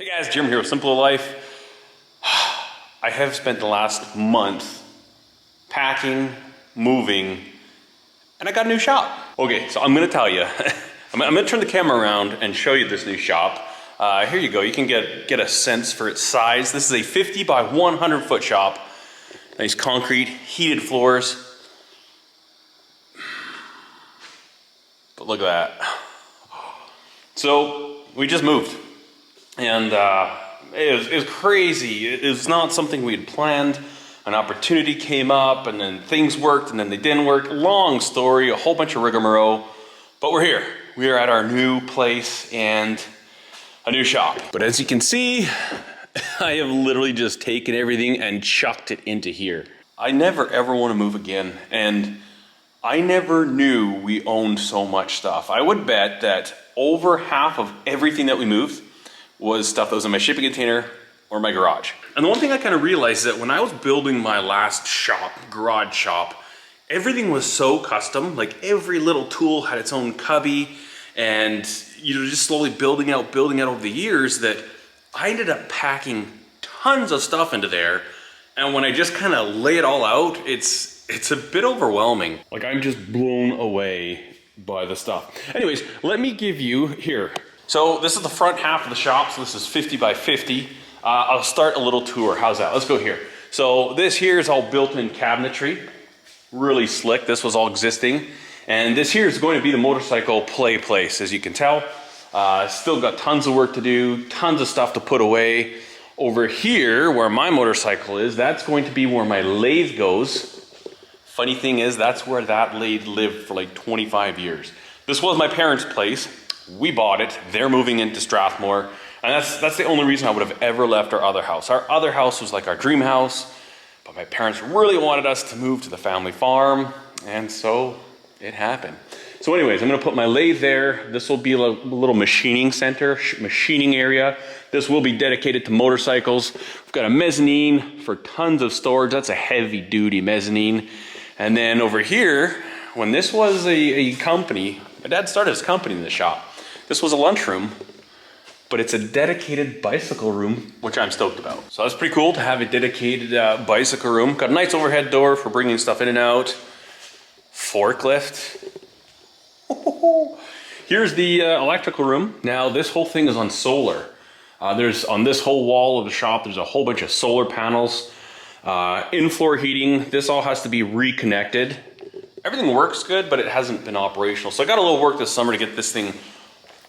guys, Jim here with Simple Life. I have spent the last month packing, moving, and I got a new shop. Okay, so I'm gonna tell you, I'm gonna turn the camera around and show you this new shop. Here you go, you can get a sense for its size. This is a 50 by 100 foot shop. Nice concrete, heated floors. But look at that. So we just moved. And it was crazy. It was not something we had planned. An opportunity came up, and then things worked, and then they didn't work. Long story, a whole bunch of rigmarole. But we're here. We are at our new place and a new shop. But as you can see, I have literally just taken everything and chucked it into here. I never ever want to move again. And I never knew we owned so much stuff. I would bet that over half of everything that we moved was stuff that was in my shipping container or my garage. And the one thing I kind of realized is that when I was building my last shop, garage shop, everything was so custom. Like every little tool had its own cubby, and just slowly building out over the years that I ended up packing tons of stuff into there. And when I just kind of lay it all out, it's a bit overwhelming. Like I'm just blown away by the stuff. Anyways, let me give you here. So this is the front half of the shop. So this is 50 by 50. I'll start a little tour. How's that? Let's go here. So this here is all built-in cabinetry. Really slick. This was all existing. And this here is going to be the motorcycle play place, as you can tell. Still got tons of work to do, tons of stuff to put away. Over here, where my motorcycle is, that's going to be where my lathe goes. Funny thing is, that's where that lathe lived for like 25 years. This was my parents' place. We bought it. They're moving into Strathmore. And that's the only reason I would have ever left our other house. Our other house was like our dream house, but my parents really wanted us to move to the family farm, and so it happened. So anyways, I'm gonna put my lathe there. This will be a little machining center, machining area. This will be dedicated to motorcycles. We've got a mezzanine for tons of storage. That's a heavy duty mezzanine. And then over here, when this was a company, my dad started his company in the shop. This was a lunchroom, but it's a dedicated bicycle room, which I'm stoked about. So that's pretty cool to have a dedicated bicycle room. Got a nice overhead door for bringing stuff in and out. Forklift. Here's the electrical room. Now this whole thing is on solar. There's on this whole wall of the shop, there's a whole bunch of solar panels. In-floor heating, this all has to be reconnected. Everything works good, but it hasn't been operational. So I got a little work this summer to get this thing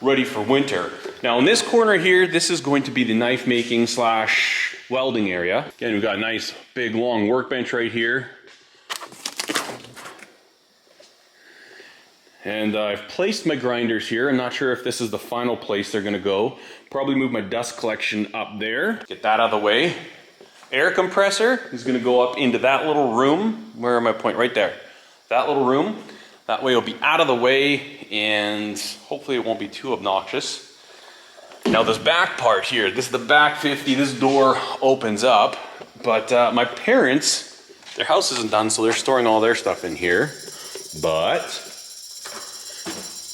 ready for winter. Now in this corner here, this is going to be the knife making / welding area. Again, we've got a nice big long workbench right here. And I've placed my grinders here. I'm not sure if this is the final place they're gonna go. Probably move my dust collection up there. Get that out of the way. Air compressor is gonna go up into that little room. Where am I pointing? Right there. That little room. That way it'll be out of the way and hopefully it won't be too obnoxious. Now this back part here, this is the back 50, this door opens up, but my parents, their house isn't done, so they're storing all their stuff in here. But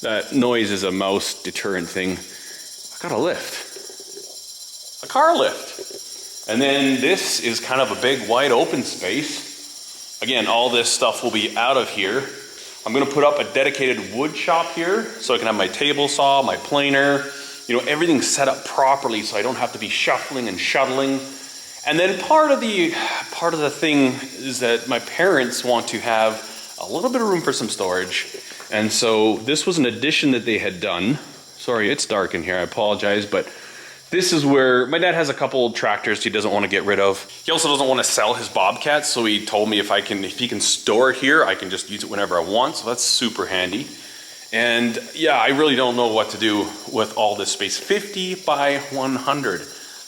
that noise is a mouse deterrent thing. I got a lift, a car lift. And then this is kind of a big wide open space. Again, all this stuff will be out of here. I'm gonna put up a dedicated wood shop here so I can have my table saw, my planer, everything set up properly so I don't have to be shuffling and shuttling. And then part of the thing is that my parents want to have a little bit of room for some storage. And so this was an addition that they had done. Sorry, it's dark in here, I apologize, but this is where my dad has a couple old tractors he doesn't want to get rid of. He also doesn't want to sell his Bobcats, so he told me if he can store it here, I can just use it whenever I want, so that's super handy. And yeah, I really don't know what to do with all this space. 50 by 100,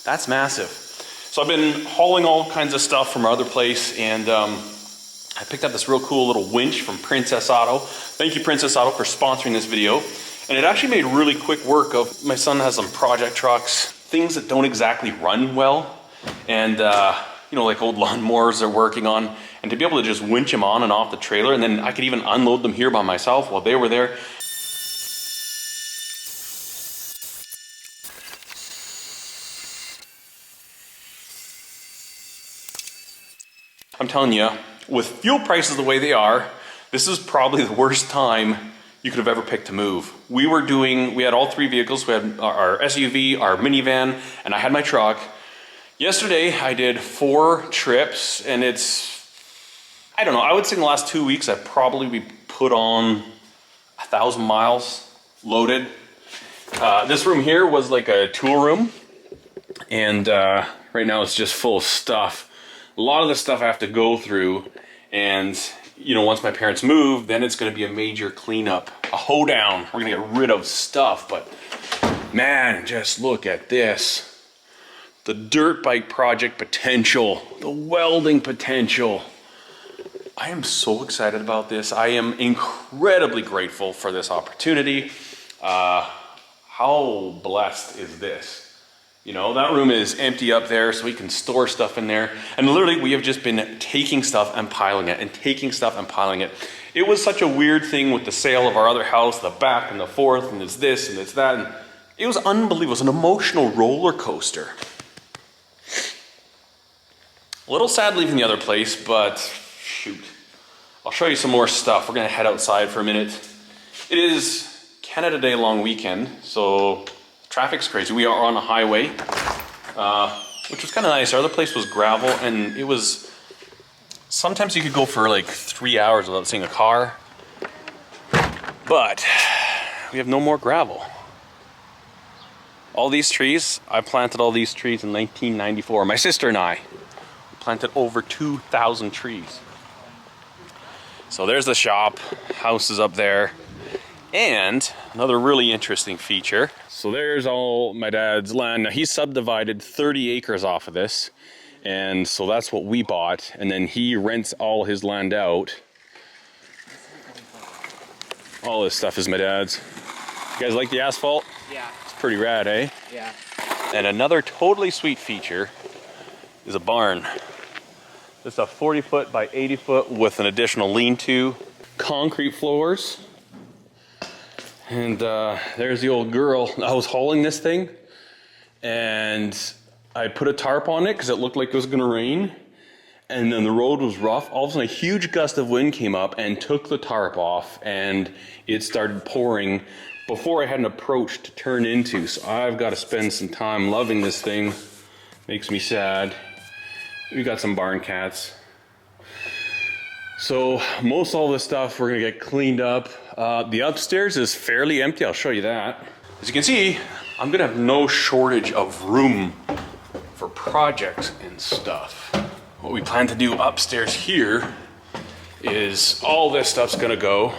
that's massive. So I've been hauling all kinds of stuff from our other place, and I picked up this real cool little winch from Princess Auto. Thank you, Princess Auto, for sponsoring this video. And it actually made really quick work of, my son has some project trucks, things that don't exactly run well. And, like old lawnmowers they're working on. And to be able to just winch them on and off the trailer, and then I could even unload them here by myself while they were there. I'm telling you, with fuel prices the way they are, this is probably the worst time you could have ever picked to move. We had all 3 vehicles. We had our SUV, our minivan, and I had my truck. Yesterday, I did 4 trips, and I don't know, I would say in the last 2 weeks, I've probably put on 1,000 miles loaded. This room here was like a tool room, and right now it's just full of stuff. A lot of the stuff I have to go through, and you know, once my parents move, then it's gonna be a major cleanup, a hoedown. We're gonna get rid of stuff, but man, just look at this. The dirt bike project potential, the welding potential. I am so excited about this. I am incredibly grateful for this opportunity. How blessed is this? You know, that room is empty up there, so we can store stuff in there. And literally, we have just been taking stuff and piling it, and taking stuff and piling it. It was such a weird thing with the sale of our other house, the back and the forth, and it's this and it's that. And it was unbelievable. It was an emotional roller coaster. A little sad leaving the other place, but shoot. I'll show you some more stuff. We're gonna head outside for a minute. It is Canada Day long weekend, so traffic's crazy. We are on a highway, which was kind of nice. Our other place was gravel, and it was, sometimes you could go for like 3 hours without seeing a car, but we have no more gravel. All these trees, I planted all these trees in 1994. My sister and I planted over 2,000 trees. So there's the shop, house is up there, and another really interesting feature. So there's all my dad's land. Now he subdivided 30 acres off of this, and so that's what we bought, and then he rents all his land out. All this stuff is my dad's. You guys like the asphalt? Yeah. It's pretty rad, eh? Yeah. And another totally sweet feature is a barn. It's a 40-foot by 80-foot with an additional lean-to, concrete floors. And there's the old girl. I was hauling this thing, and I put a tarp on it because it looked like it was gonna rain. And then the road was rough. All of a sudden, a huge gust of wind came up and took the tarp off, and it started pouring before I had an approach to turn into. So I've got to spend some time loving this thing. Makes me sad. We got some barn cats. So most all this stuff we're gonna get cleaned up. The upstairs is fairly empty. I'll show you that. As you can see, I'm gonna have no shortage of room for projects and stuff. What we plan to do upstairs here is all this stuff's gonna go.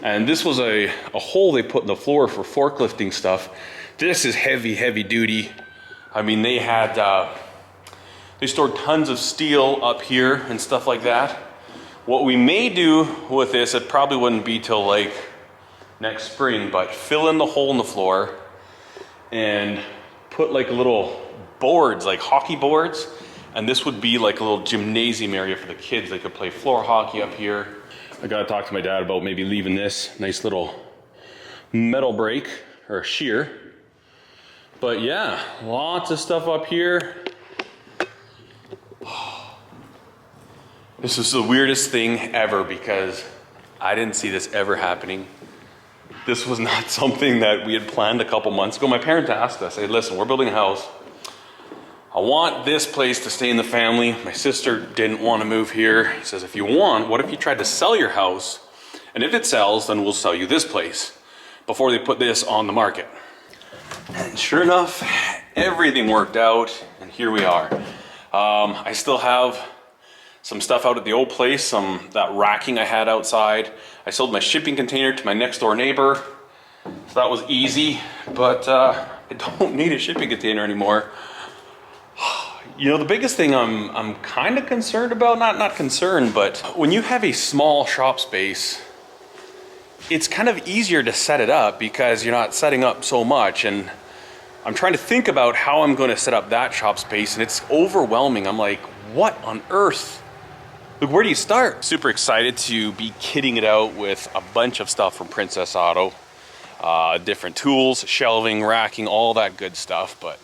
And this was a hole they put in the floor for forklifting stuff. This is heavy, heavy duty. I mean, they had, they stored tons of steel up here and stuff like that. What we may do with this, it probably wouldn't be till like next spring, but fill in the hole in the floor and put like little boards, like hockey boards. And this would be like a little gymnasium area for the kids. They could play floor hockey up here. I gotta talk to my dad about maybe leaving this nice little metal brake or shear. But yeah, lots of stuff up here. This is the weirdest thing ever because I didn't see this ever happening. This was not something that we had planned a couple months ago. My parents asked us, hey, listen, we're building a house. I want this place to stay in the family. My sister didn't want to move here. He says, if you want, what if you tried to sell your house? And if it sells, then we'll sell you this place before they put this on the market. And sure enough, everything worked out, and here we are. I still have some stuff out at the old place, that racking I had outside. I sold my shipping container to my next door neighbor, so that was easy, but I don't need a shipping container anymore. You know, the biggest thing I'm kind of concerned about, not concerned, but when you have a small shop space, it's kind of easier to set it up because you're not setting up so much. And I'm trying to think about how I'm going to set up that shop space, and it's overwhelming. I'm like, what on earth? Like, where do you start? Super excited to be kitting it out with a bunch of stuff from Princess Auto. Different tools, shelving, racking, all that good stuff. But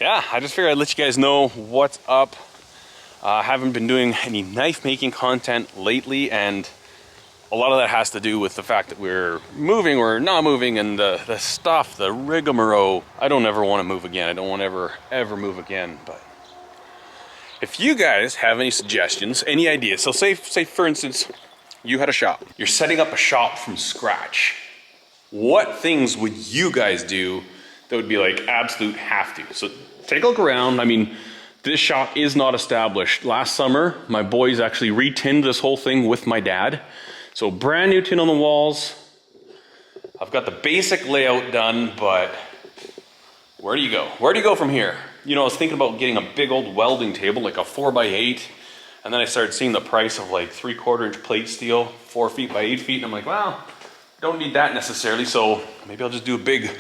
yeah, I just figured I'd let you guys know what's up. Haven't been doing any knife making content lately, and a lot of that has to do with the fact that we're moving or not moving, and the stuff, the rigmarole. I don't ever want to move again. I don't want to ever move again. But if you guys have any suggestions, any ideas, so say for instance, you had a shop. You're setting up a shop from scratch. What things would you guys do that would be like absolute have to? So take a look around. I mean, this shop is not established. Last summer, my boys actually re-tinned this whole thing with my dad. So brand new tin on the walls. I've got the basic layout done, but where do you go? Where do you go from here? You know, I was thinking about getting a big old welding table, like a 4x8. And then I started seeing the price of like 3/4 inch plate steel, 4 feet by 8 feet. And I'm like, well, don't need that necessarily. So maybe I'll just do a big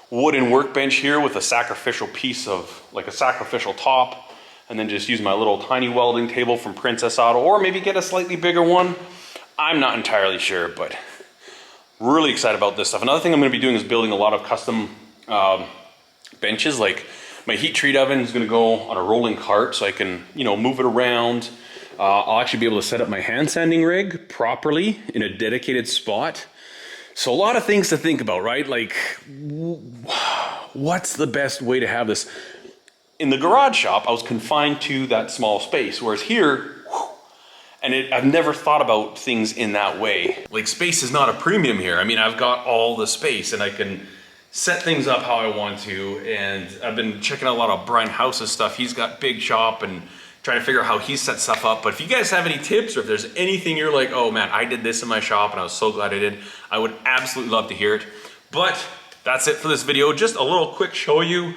wooden workbench here with a sacrificial piece of, like a sacrificial top. And then just use my little tiny welding table from Princess Auto, or maybe get a slightly bigger one. I'm not entirely sure, but really excited about this stuff. Another thing I'm gonna be doing is building a lot of custom benches. Like my heat treat oven is gonna go on a rolling cart so I can, you know, move it around. I'll actually be able to set up my hand sanding rig properly in a dedicated spot. So a lot of things to think about, right? Like, what's the best way to have this? In the garage shop, I was confined to that small space, whereas here, and I've never thought about things in that way. Like, space is not a premium here. I mean, I've got all the space and I can set things up how I want to. And I've been checking out a lot of Brian House's stuff. He's got big shop and trying to figure out how he sets stuff up. But if you guys have any tips, or if there's anything you're like, oh man, I did this in my shop and I was so glad I did, I would absolutely love to hear it. But that's it for this video. Just a little quick show you.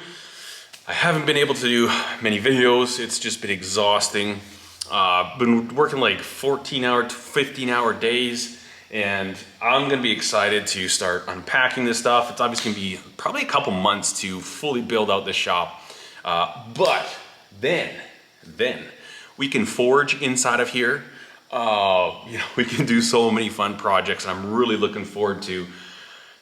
I haven't been able to do many videos. It's just been exhausting. Been working like 14-hour, 15-hour days, and I'm gonna be excited to start unpacking this stuff. It's obviously gonna be probably a couple months to fully build out this shop. But then we can forge inside of here. You know, we can do so many fun projects, and I'm really looking forward to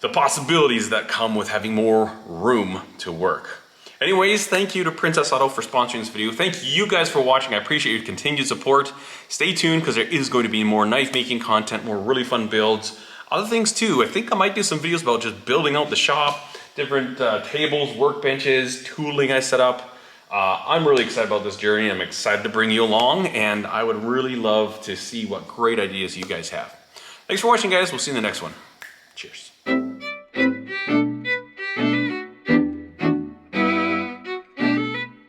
the possibilities that come with having more room to work. Anyways, thank you to Princess Auto for sponsoring this video. Thank you guys for watching. I appreciate your continued support. Stay tuned, because there is going to be more knife making content, more really fun builds. Other things too. I think I might do some videos about just building out the shop, different tables, workbenches, tooling I set up. I'm really excited about this journey. I'm excited to bring you along, and I would really love to see what great ideas you guys have. Thanks for watching, guys. We'll see you in the next one. Cheers.